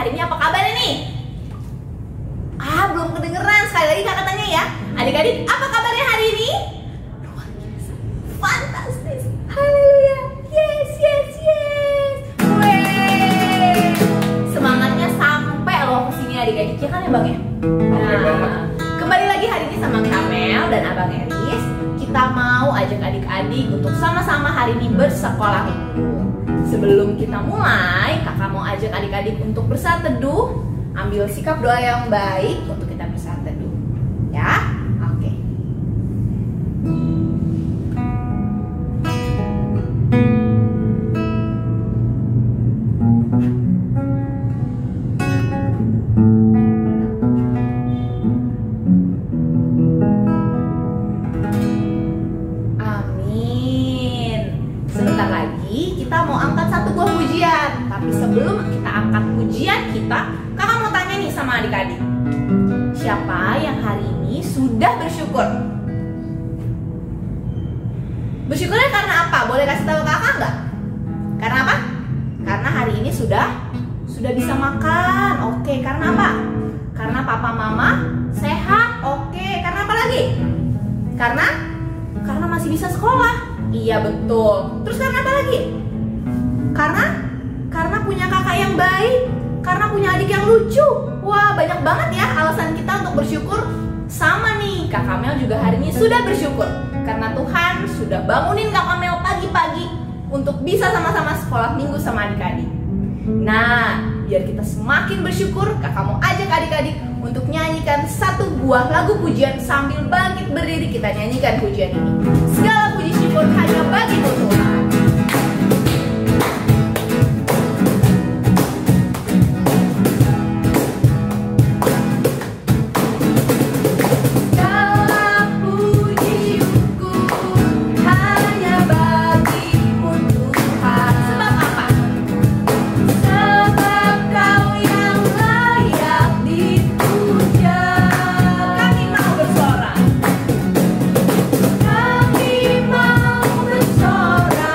hari ini apa kabarnya nih? Belum kedengeran. Sekali lagi kakak tanya ya. Adik-adik, apa kabarnya hari ini? Luar biasa. Fantastis. Haleluya. Yes, yes, yes. Weh. Semangatnya sampai loh ke sini adik-adik. Ya kan ya Bang ya? Nah, kembali lagi hari ini sama Kamel dan Abang Eris. Kita mau ajak adik-adik untuk sama-sama hari ini bersekolah minggu. Sebelum kita mulai, kakak mau ajak adik-adik untuk bersaat teduh. Ambil sikap doa yang baik untuk kita bersaat teduh. Ya, oke. Amin. Sebentar lagi kita mau angkat satu buah pujian. Tapi sebelum kita angkat pujian kita, kakak mau tanya nih sama adik-adik. Siapa yang hari ini sudah bersyukur? Bersyukurnya karena apa? Boleh kasih tahu kakak nggak? Karena apa? Karena hari ini sudah bisa makan. Oke, karena apa? Karena papa mama sehat. Oke, karena apa lagi? Karena masih bisa sekolah. Iya betul. Terus karena apa lagi? Karena punya kakak yang baik. Karena punya adik yang lucu. Wah, banyak banget ya alasan kita untuk bersyukur. Sama nih, Kak Kamel juga hari ini sudah bersyukur karena Tuhan sudah bangunin Kak Kamel pagi-pagi untuk bisa sama-sama sekolah minggu sama adik-adik. Nah, biar kita semakin bersyukur, Kakak mau ajak adik-adik untuk nyanyikan satu buah lagu pujian sambil bangkit berdiri kita nyanyikan pujian ini. Segala puji syukur hanya bagimu Tuhan. Kami mau bersorak.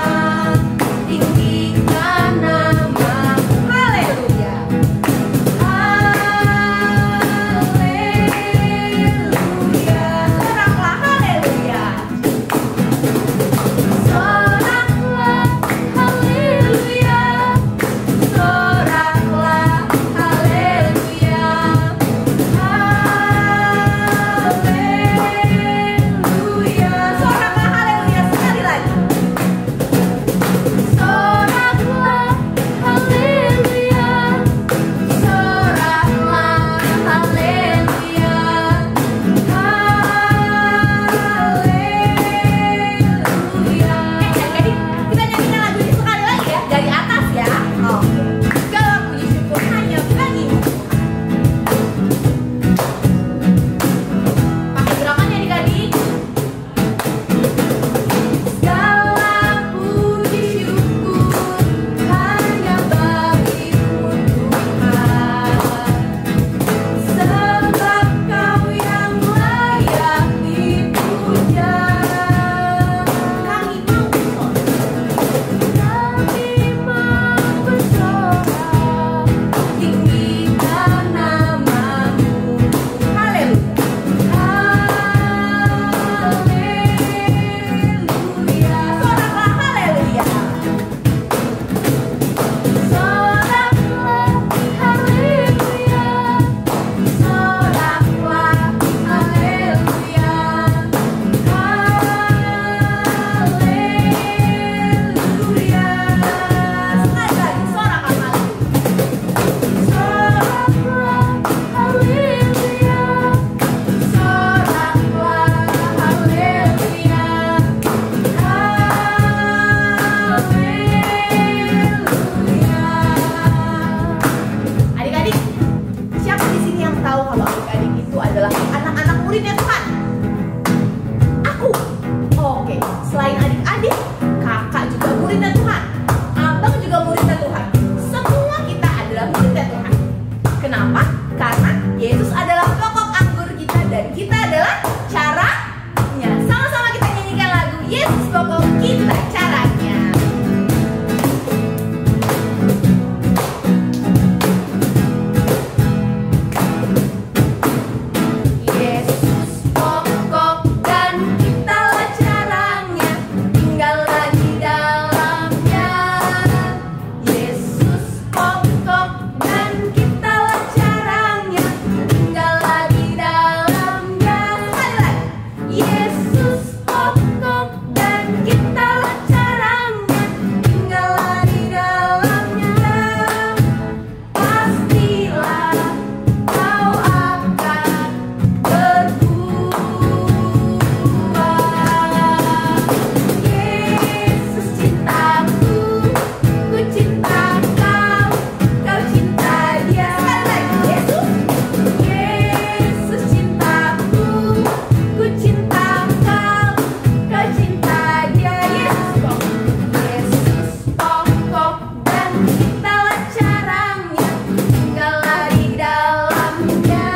Itulah caranya, tinggallah di dalamnya.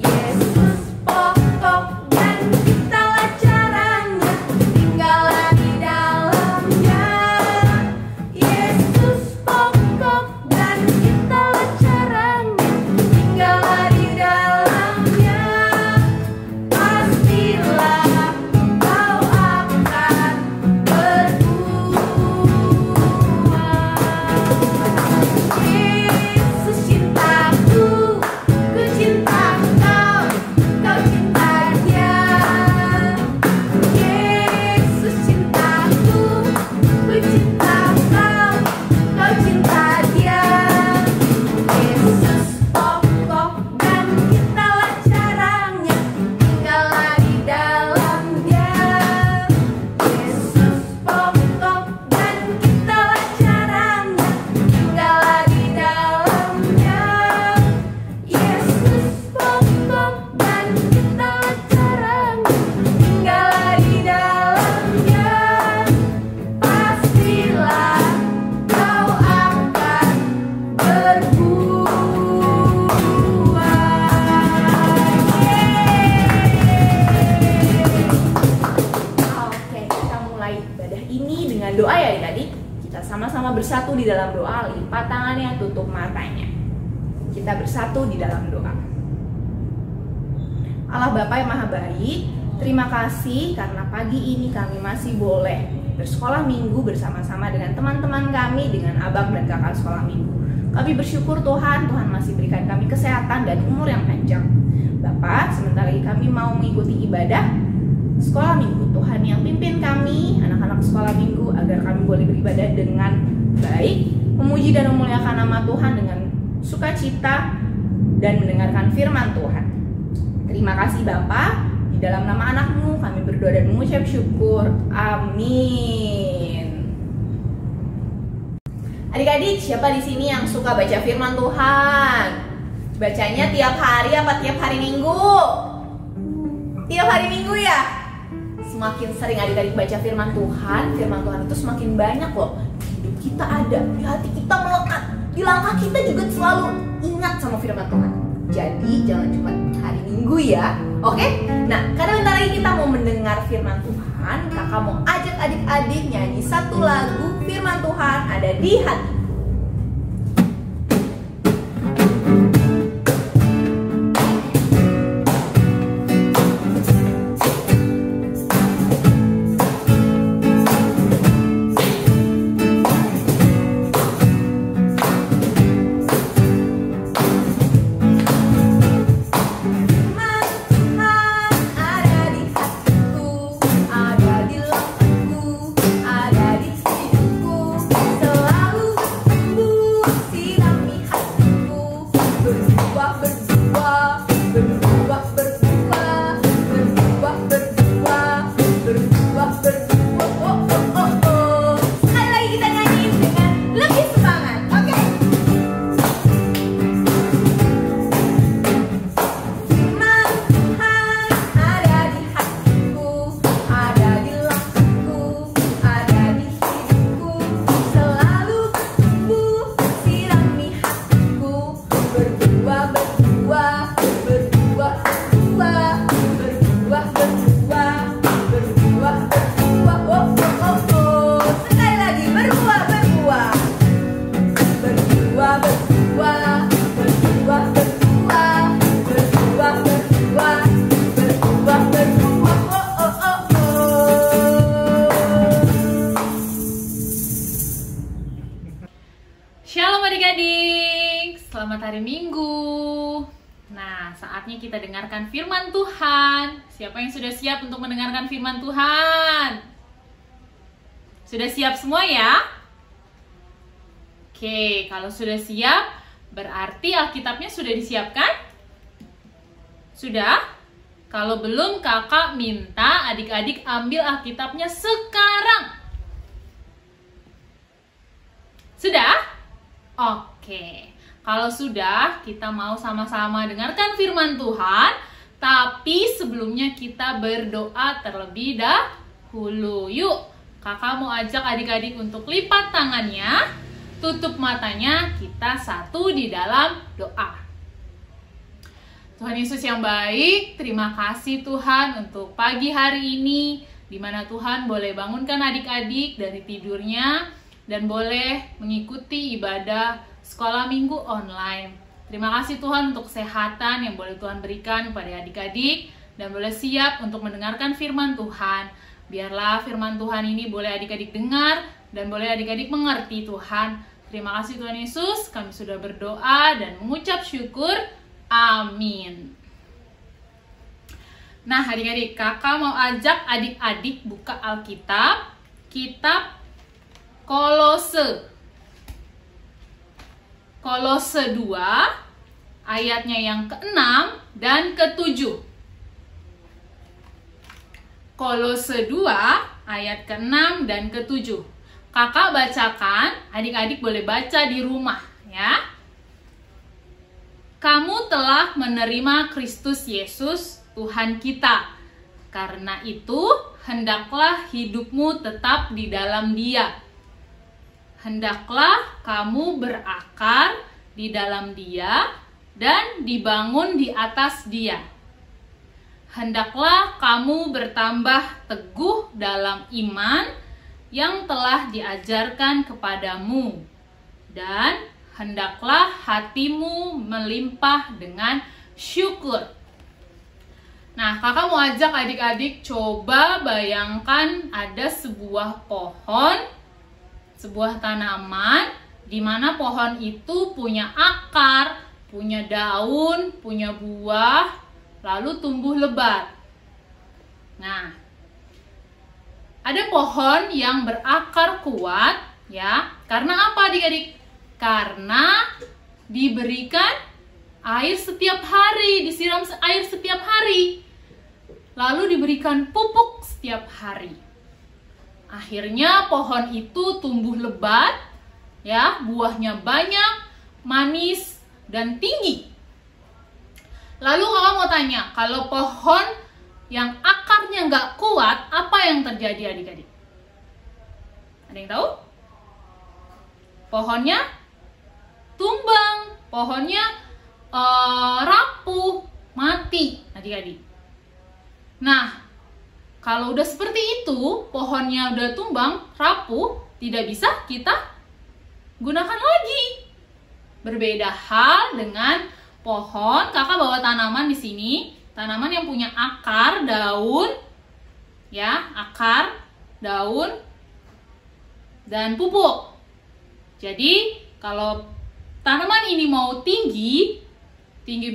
Yesus pokok dan itulah caranya, tinggallah di dalamnya. Yesus pokok dan itulah caranya, tinggallah di dalamnya. Pastilah kau akan Yesus cintaku, ku cinta kau, kau cinta dia. Yesus cintaku, ku cinta kau, kau cinta dia. Yesus pokok dan itulah caranya, tinggallah di dalamnya. Yesus pokok dan itulah caranya, tinggallah di dalamnya. Yesus pokok dan itulah caranya, tinggallah di dalamnya. Pastilah kau akan Oke, kita mulai ibadah ini dengan doa ya adik-adik. Kita sama-sama bersatu di dalam doa, lipat tangannya, tutup matanya. Kita bersatu di dalam doa. Allah Bapa yang Maha Baik, terima kasih karena pagi ini kami masih boleh bersekolah minggu bersama-sama dengan teman-teman kami, dengan abang dan kakak sekolah minggu. Kami bersyukur Tuhan, Tuhan masih berikan kami kesehatan dan umur yang panjang. Bapak, sebentar lagi kami mau mengikuti ibadah sekolah minggu. Tuhan yang pimpin kami, anak-anak sekolah minggu, agar kami boleh beribadah dengan baik, memuji dan memuliakan nama Tuhan dengan sukacita dan mendengarkan firman Tuhan. Terima kasih Bapa, di dalam nama anak-Mu kami berdoa dan mengucap syukur. Amin. Adik-adik, siapa di sini yang suka baca firman Tuhan? Bacanya tiap hari apa tiap hari Minggu? Tiap hari Minggu ya? Semakin sering adik-adik baca firman Tuhan itu semakin banyak loh. Hidup kita ada, di hati kita melekat, di langkah kita juga selalu ingat sama firman Tuhan. Jadi jangan cuma hari Minggu ya, oke? Nah, karena bentar lagi kita mau mendengar firman Tuhan, kakak mau ajak adik-adik nyanyi satu lagu firman Tuhan ada di hati. Selamat hari Minggu. Nah, saatnya kita dengarkan firman Tuhan. Siapa yang sudah siap untuk mendengarkan firman Tuhan? Sudah siap semua ya? Oke, kalau sudah siap, berarti Alkitabnya sudah disiapkan? Sudah? Kalau belum, kakak minta adik-adik ambil Alkitabnya sekarang. Sudah? Oke. Kalau sudah, kita mau sama-sama dengarkan firman Tuhan. Tapi sebelumnya kita berdoa terlebih dahulu. Yuk, kakak mau ajak adik-adik untuk lipat tangannya. tutup matanya, kita satu di dalam doa. Tuhan Yesus yang baik, terima kasih Tuhan untuk pagi hari ini, di mana Tuhan boleh bangunkan adik-adik dari tidurnya, dan boleh mengikuti ibadah sekolah minggu online. Terima kasih Tuhan untuk kesehatan yang boleh Tuhan berikan kepada adik-adik, dan boleh siap untuk mendengarkan firman Tuhan. Biarlah firman Tuhan ini boleh adik-adik dengar, dan boleh adik-adik mengerti Tuhan. Terima kasih Tuhan Yesus, kami sudah berdoa dan mengucap syukur. Amin. Nah adik-adik, kakak mau ajak adik-adik buka Alkitab, kitab Kolose. Kolose 2, ayatnya yang ke-6 dan ke-7. Kolose 2, ayat ke-6 dan ke-7. Kakak bacakan, adik-adik boleh baca di rumah ya. Kamu telah menerima Kristus Yesus, Tuhan kita. Karena itu, hendaklah hidupmu tetap di dalam Dia. Hendaklah kamu berakar di dalam Dia dan dibangun di atas Dia. Hendaklah kamu bertambah teguh dalam iman yang telah diajarkan kepadamu, dan hendaklah hatimu melimpah dengan syukur. Nah, kakak mau ajak adik-adik coba bayangkan ada sebuah pohon, sebuah tanaman, di mana pohon itu punya akar, punya daun, punya buah, lalu tumbuh lebat. Nah, ada pohon yang berakar kuat, ya. Karena apa adik-adik? Karena diberikan air setiap hari, disiram air setiap hari, lalu diberikan pupuk setiap hari. Akhirnya pohon itu tumbuh lebat, ya, buahnya banyak, manis, dan tinggi. Lalu kakak mau tanya, kalau pohon yang akarnya nggak kuat, apa yang terjadi adik-adik? Ada yang tahu? Pohonnya tumbang, pohonnya rapuh, mati adik-adik. Nah, kalau udah seperti itu, pohonnya udah tumbang, rapuh, tidak bisa kita gunakan lagi. Berbeda hal dengan pohon, kakak bawa tanaman di sini, tanaman yang punya akar, daun, ya, akar, daun, dan pupuk. Jadi, kalau tanaman ini mau tinggi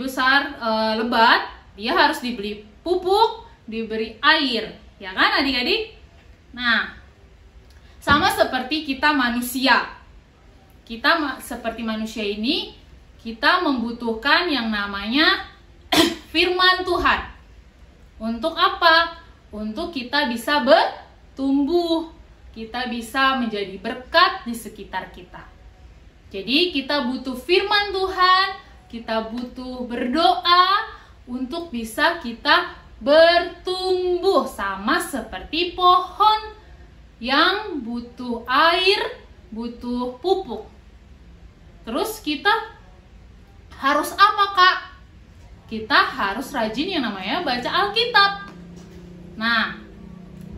besar, lebat, dia harus dibeli pupuk, diberi air, ya kan adik-adik? Nah, sama seperti kita manusia. Kita seperti manusia ini, kita membutuhkan yang namanya firman Tuhan. Untuk apa? Untuk kita bisa bertumbuh, kita bisa menjadi berkat di sekitar kita. Jadi kita butuh firman Tuhan, kita butuh berdoa untuk bisa kita bertumbuh, sama seperti pohon yang butuh air, butuh pupuk. Terus kita harus apa, Kak? Kita harus rajin yang namanya baca Alkitab. Nah,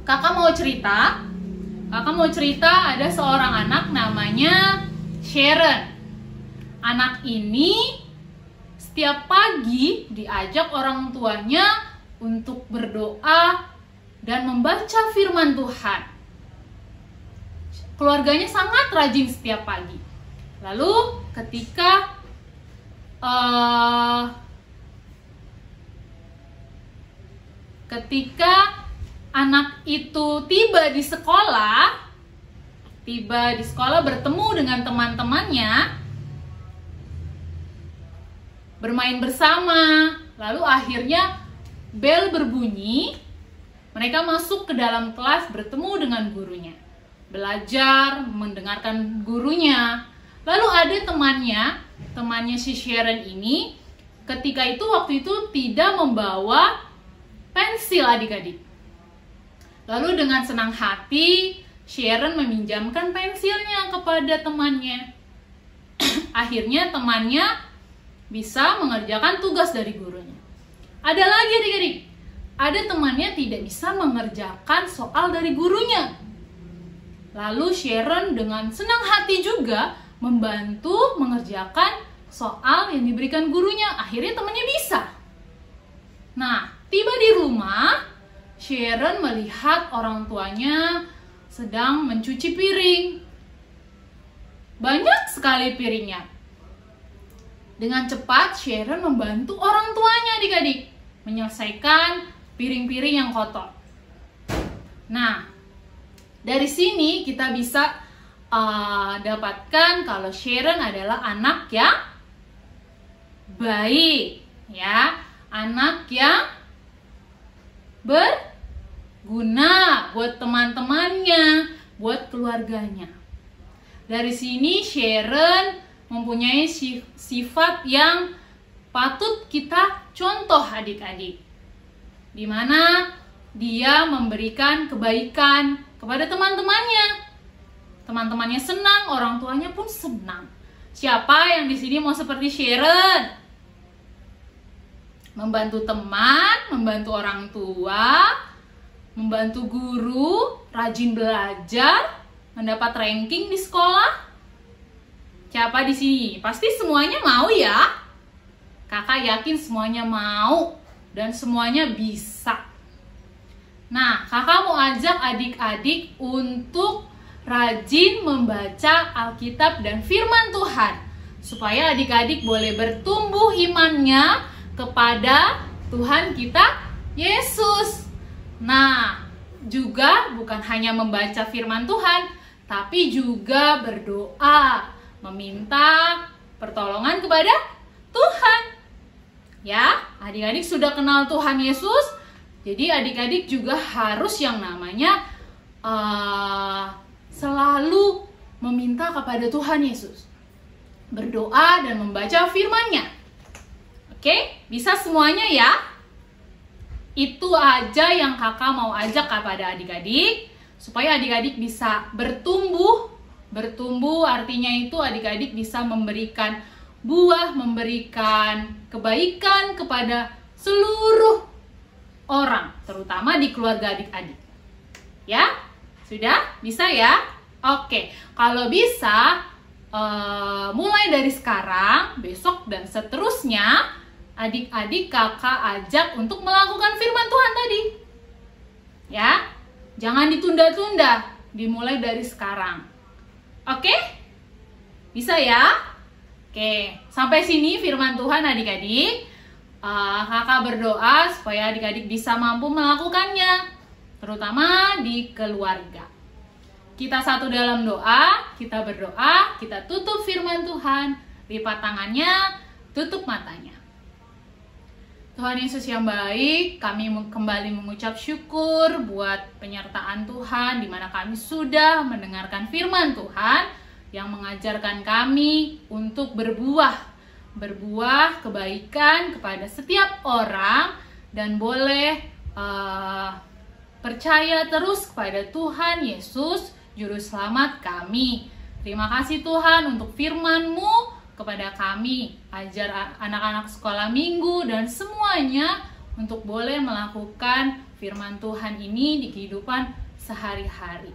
kakak mau cerita ada seorang anak namanya Sharon. Anak ini setiap pagi diajak orang tuanya untuk berdoa dan membaca firman Tuhan. Keluarganya sangat rajin setiap pagi. Lalu ketika anak itu tiba di sekolah bertemu dengan teman-temannya, bermain bersama, lalu akhirnya bel berbunyi, mereka masuk ke dalam kelas bertemu dengan gurunya, belajar, mendengarkan gurunya. Lalu ada temannya si Sharon ini, waktu itu tidak membawa pensil adik-adik. Lalu dengan senang hati, Sharon meminjamkan pensilnya kepada temannya. Akhirnya temannya bisa mengerjakan tugas dari gurunya. Ada lagi adik-adik, ada temannya tidak bisa mengerjakan soal dari gurunya. Lalu Sharon dengan senang hati juga membantu mengerjakan soal yang diberikan gurunya. Akhirnya temannya bisa. Nah, tiba di rumah, Sharon melihat orang tuanya sedang mencuci piring. Banyak sekali piringnya. Dengan cepat, Sharon membantu orang tuanya adik-adik menyelesaikan piring-piring yang kotor. Nah, dari sini kita bisa dapatkan kalau Sharon adalah anak yang baik, ya, anak yang berguna buat teman-temannya, buat keluarganya. Dari sini Sharon mempunyai sifat yang patut kita contoh adik-adik, di mana dia memberikan kebaikan kepada teman-temannya. Teman-temannya senang, orang tuanya pun senang. Siapa yang di sini mau seperti Sharon? Membantu teman, membantu orang tua, membantu guru, rajin belajar, mendapat ranking di sekolah. Siapa di sini? Pasti semuanya mau ya. Kakak yakin semuanya mau dan semuanya bisa. Nah, kakak mau ajak adik-adik untuk rajin membaca Alkitab dan firman Tuhan, supaya adik-adik boleh bertumbuh imannya kepada Tuhan kita Yesus. Nah, juga bukan hanya membaca firman Tuhan, tapi juga berdoa, meminta pertolongan kepada Tuhan. Ya, adik-adik sudah kenal Tuhan Yesus, jadi adik-adik juga harus yang namanya selalu meminta kepada Tuhan Yesus, berdoa dan membaca firman-Nya. Oke, bisa semuanya ya? Itu aja yang kakak mau ajak kepada adik-adik, supaya adik-adik bisa bertumbuh. Bertumbuh artinya itu adik-adik bisa memberikan buah, memberikan kebaikan kepada seluruh orang, terutama di keluarga adik-adik. Ya? Sudah? Bisa ya? Oke, kalau bisa mulai dari sekarang, besok dan seterusnya, adik-adik kakak ajak untuk melakukan firman Tuhan tadi. Ya, jangan ditunda-tunda, dimulai dari sekarang. Oke? Bisa ya? Oke, sampai sini firman Tuhan adik-adik. Kakak berdoa supaya adik-adik bisa mampu melakukannya, terutama di keluarga. Kita satu dalam doa, kita berdoa, kita tutup firman Tuhan, lipat tangannya, tutup matanya. Tuhan Yesus yang baik, kami kembali mengucap syukur buat penyertaan Tuhan, di mana kami sudah mendengarkan firman Tuhan yang mengajarkan kami untuk berbuah kebaikan kepada setiap orang, dan boleh percaya terus kepada Tuhan Yesus, Juru Selamat kami. Terima kasih Tuhan untuk firman-Mu kepada kami, ajar anak-anak sekolah minggu dan semuanya untuk boleh melakukan firman Tuhan ini di kehidupan sehari-hari.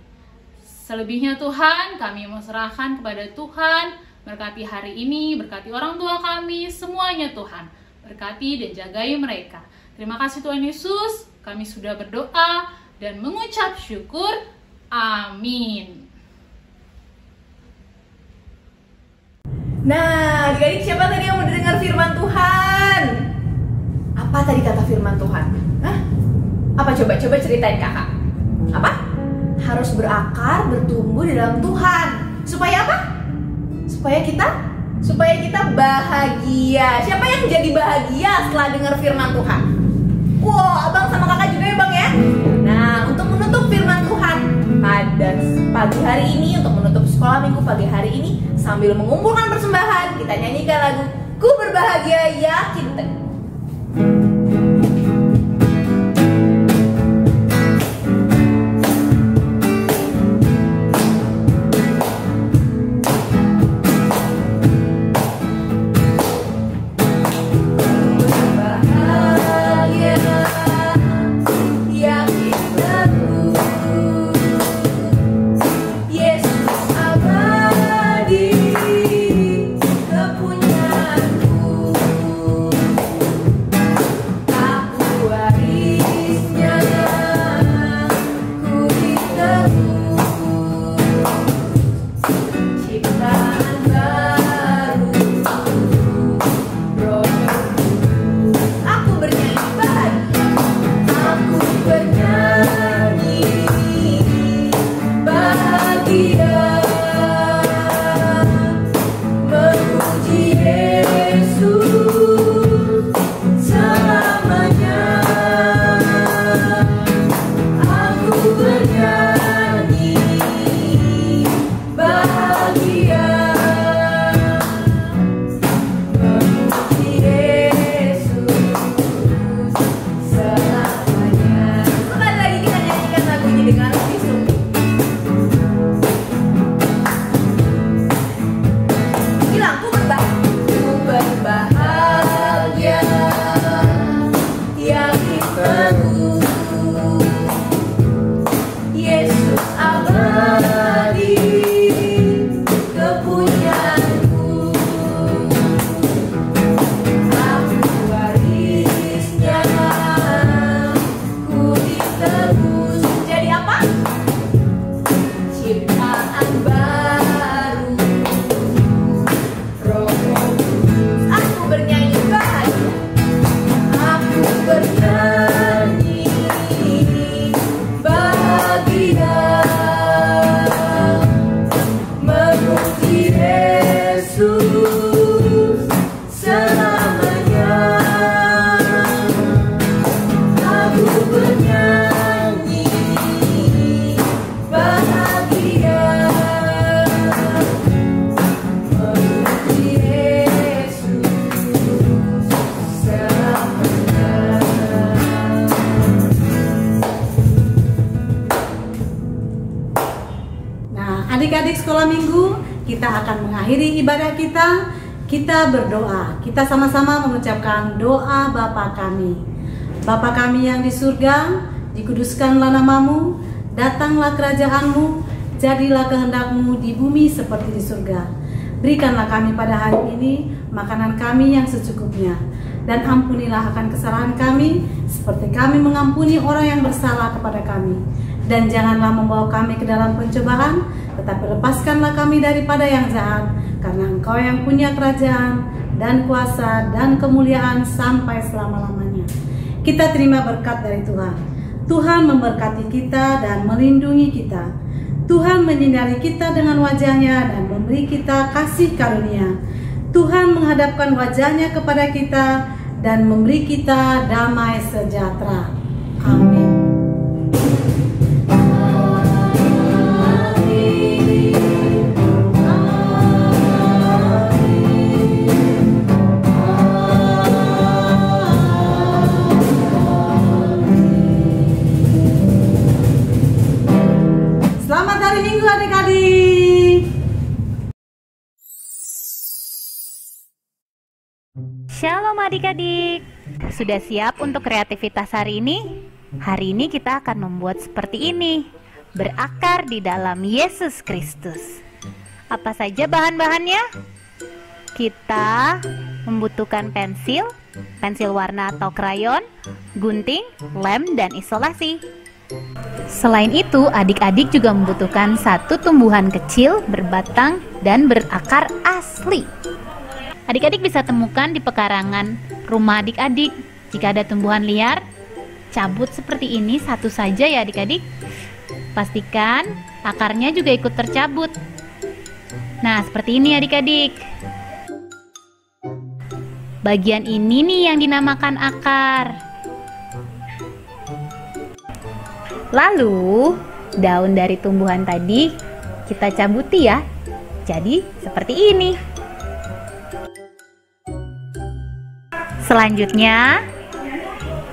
Selebihnya Tuhan, kami mau serahkan kepada Tuhan. Berkati hari ini, berkati orang tua kami, semuanya Tuhan. Berkati dan jagai mereka. Terima kasih Tuhan Yesus, kami sudah berdoa dan mengucap syukur. Amin. Nah, adik-adik, siapa tadi yang mau dengar firman Tuhan? Apa tadi kata firman Tuhan? Hah? Apa coba ceritain kakak. Apa? Harus berakar, bertumbuh di dalam Tuhan. Supaya apa? Supaya kita bahagia. Siapa yang jadi bahagia setelah dengar firman Tuhan? Wow, abang sama kakak juga ya bang ya. Nah, untuk menutup firman Tuhan pada pagi hari ini, untuk menutup sekolah minggu pagi hari ini, sambil mengumpulkan persembahan, kita nyanyikan lagu Ku Berbahagia Yakin. kita akan mengakhiri ibadah kita. Kita berdoa. Kita sama-sama mengucapkan doa Bapa kami. Bapa kami yang di surga, dikuduskanlah namamu, datanglah kerajaanmu, jadilah kehendak-Mu di bumi seperti di surga. Berikanlah kami pada hari ini makanan kami yang secukupnya, dan ampunilah akan kesalahan kami seperti kami mengampuni orang yang bersalah kepada kami. Dan janganlah membawa kami ke dalam pencobaan, tetapi lepaskanlah kami daripada yang jahat, karena Engkau yang punya kerajaan dan kuasa dan kemuliaan sampai selama-lamanya. Kita terima berkat dari Tuhan. Tuhan memberkati kita dan melindungi kita. Tuhan menyinari kita dengan wajah-Nya dan memberi kita kasih karunia. Tuhan menghadapkan wajah-Nya kepada kita dan memberi kita damai sejahtera. Amin. Selamat hari Minggu adik-adik. Shalom adik-adik. Sudah siap untuk kreativitas hari ini? Hari ini kita akan membuat seperti ini. Berakar di dalam Yesus Kristus. Apa saja bahan-bahannya? Kita membutuhkan pensil warna atau krayon, gunting, lem, dan isolasi. Selain itu, adik-adik juga membutuhkan satu tumbuhan kecil berbatang dan berakar asli. Adik-adik bisa temukan di pekarangan rumah adik-adik. Jika ada tumbuhan liar, cabut seperti ini satu saja ya adik-adik. Pastikan akarnya juga ikut tercabut. Nah, seperti ini adik-adik. Bagian ini nih yang dinamakan akar. Lalu, daun dari tumbuhan tadi kita cabuti ya. Jadi, seperti ini. Selanjutnya,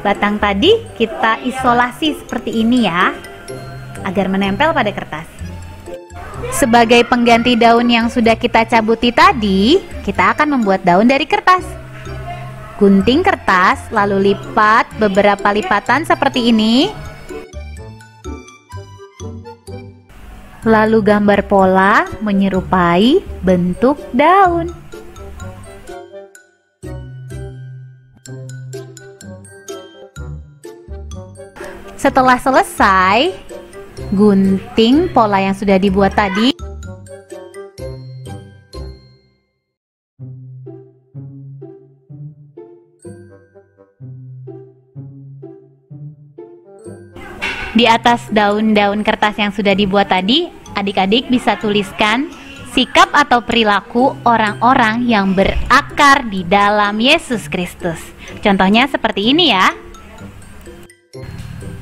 batang tadi kita isolasi seperti ini ya, agar menempel pada kertas. Sebagai pengganti daun yang sudah kita cabuti tadi, kita akan membuat daun dari kertas. Gunting kertas, lalu lipat beberapa lipatan seperti ini. Lalu gambar pola menyerupai bentuk daun. Setelah selesai, gunting pola yang sudah dibuat tadi. Di atas daun-daun kertas yang sudah dibuat tadi, adik-adik bisa tuliskan sikap atau perilaku orang-orang yang berakar di dalam Yesus Kristus. Contohnya seperti ini ya.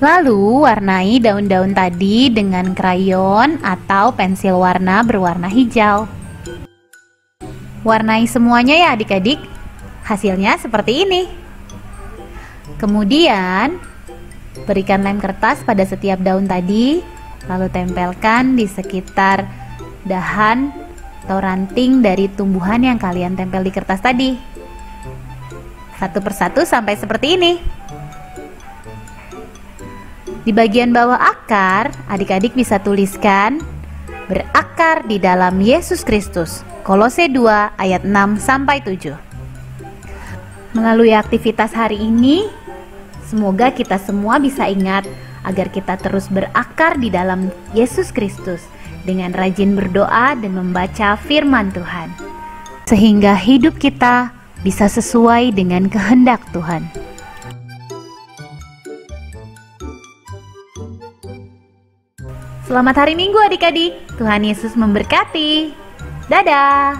Lalu warnai daun-daun tadi dengan krayon atau pensil warna berwarna hijau. Warnai semuanya ya adik-adik. Hasilnya seperti ini. Kemudian berikan lem kertas pada setiap daun tadi, lalu tempelkan di sekitar dahan atau ranting dari tumbuhan yang kalian tempel di kertas tadi. Satu persatu sampai seperti ini. Di bagian bawah akar, adik-adik bisa tuliskan berakar di dalam Yesus Kristus. Kolose 2 ayat 6 sampai 7. Melalui aktivitas hari ini, semoga kita semua bisa ingat agar kita terus berakar di dalam Yesus Kristus dengan rajin berdoa dan membaca firman Tuhan, sehingga hidup kita bisa sesuai dengan kehendak Tuhan. Selamat hari Minggu adik-adik. Tuhan Yesus memberkati. Dadah.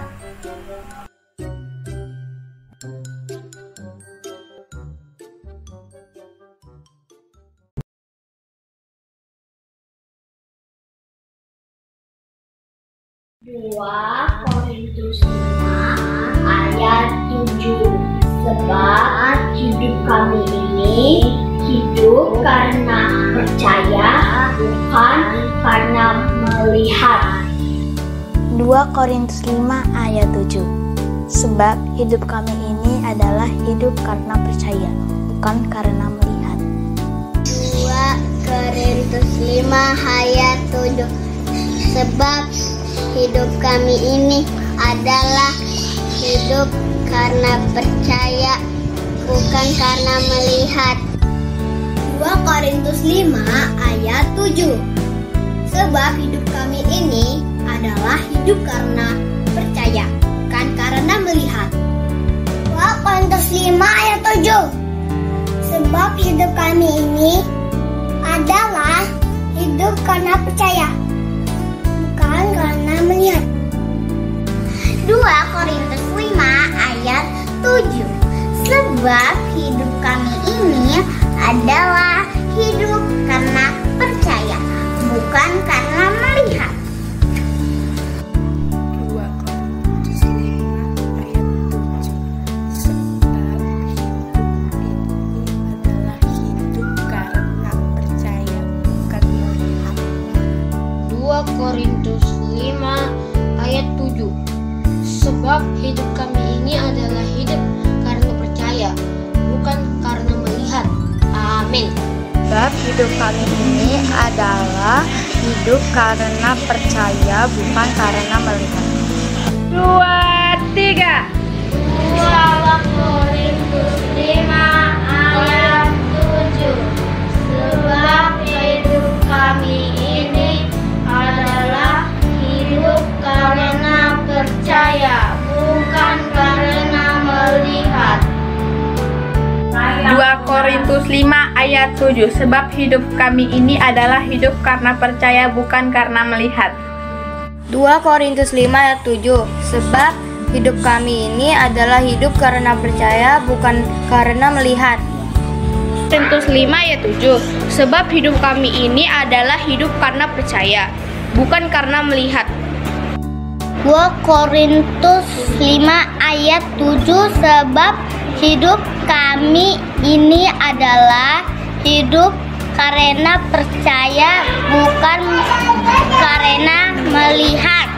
Dua Korintus 5 ayat 7. Sebab hidup kami ini hidup karena percaya, bukan karena melihat. 2 Korintus 5 ayat 7. Sebab hidup kami ini adalah hidup karena percaya, bukan karena melihat. 2 Korintus 5 ayat 7. Sebab hidup kami ini adalah hidup karena percaya, bukan karena melihat. 2 Korintus 5 ayat 7. Sebab hidup kami ini adalah hidup karena percaya, bukan karena melihat. 2 Korintus 5 ayat 7. Sebab hidup kami ini adalah hidup karena percaya, bukan karena melihat. 2 Korintus 5 ayat 7. Sebab hidup kami ini adalah hidup karena percaya, bukan karena melihat. 2 Korintus 5 ayat 7. Sebab hidup ini adalah hidup karena percaya, bukan melihat. 2 Korintus 5 ayat 7. Sebab hidup kami ini adalah hidup karena percaya, bukan karena melihat. Amin. Sebab hidup kami ini adalah hidup karena percaya, bukan karena melihat. 2, 3. 2 Korintus 5 ayat 7. Sebab hidup kami ini adalah hidup karena percaya, bukan karena melihat. 2 Korintus 5 ayat 7. Sebab hidup kami ini adalah hidup karena percaya, bukan karena melihat. 2 Korintus 5 ayat 7. Sebab hidup kami ini adalah hidup karena percaya, bukan karena melihat. Korintus 5 ayat 7. Sebab hidup kami ini adalah hidup karena percaya, bukan karena melihat. 2 Korintus 5 ayat 7. Sebab hidup kami ini adalah hidup karena percaya, bukan karena melihat.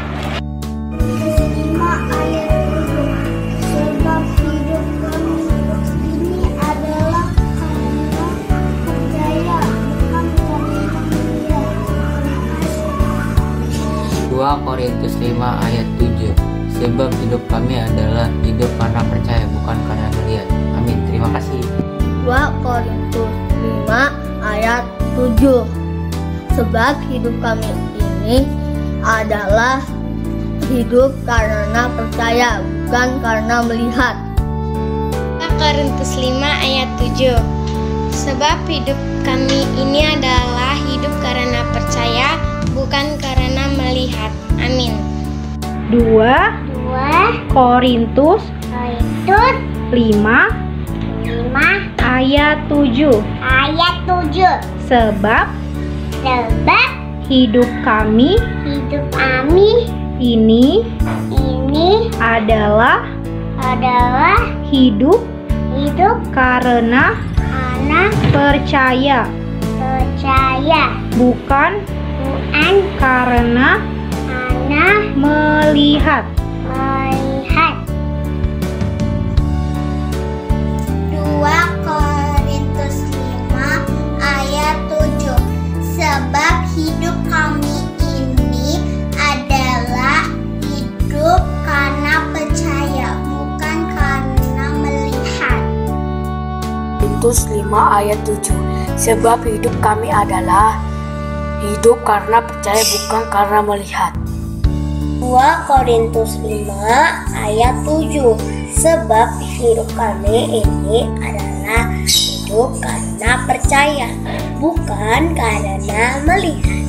5 ayat 7. Sebab hidup kami ini adalah karena percaya, bukan karena melihat. 2 Korintus 5 ayat 7. Sebab hidup kami adalah hidup karena percaya, bukan karena melihat. Amin. Terima kasih. 2 Korintus 5 ayat 7. Sebab hidup kami ini adalah hidup karena percaya, bukan karena melihat. 2 Korintus 5 ayat 7. Sebab hidup kami ini adalah hidup karena percaya, bukan karena melihat. Amin. 2 Korintus 5 ayat 7. Sebab hidup kami ini adalah hidup karena percaya, bukan karena melihat. 2 Korintus 5 ayat 7. Sebab hidup kami ini adalah hidup karena percaya, bukan karena melihat. Korintus 5 ayat 7. Sebab hidup kami adalah hidup karena percaya, bukan karena melihat. 2 Korintus 5 ayat 7. Sebab hidup kami ini adalah hidup karena percaya, bukan karena melihat.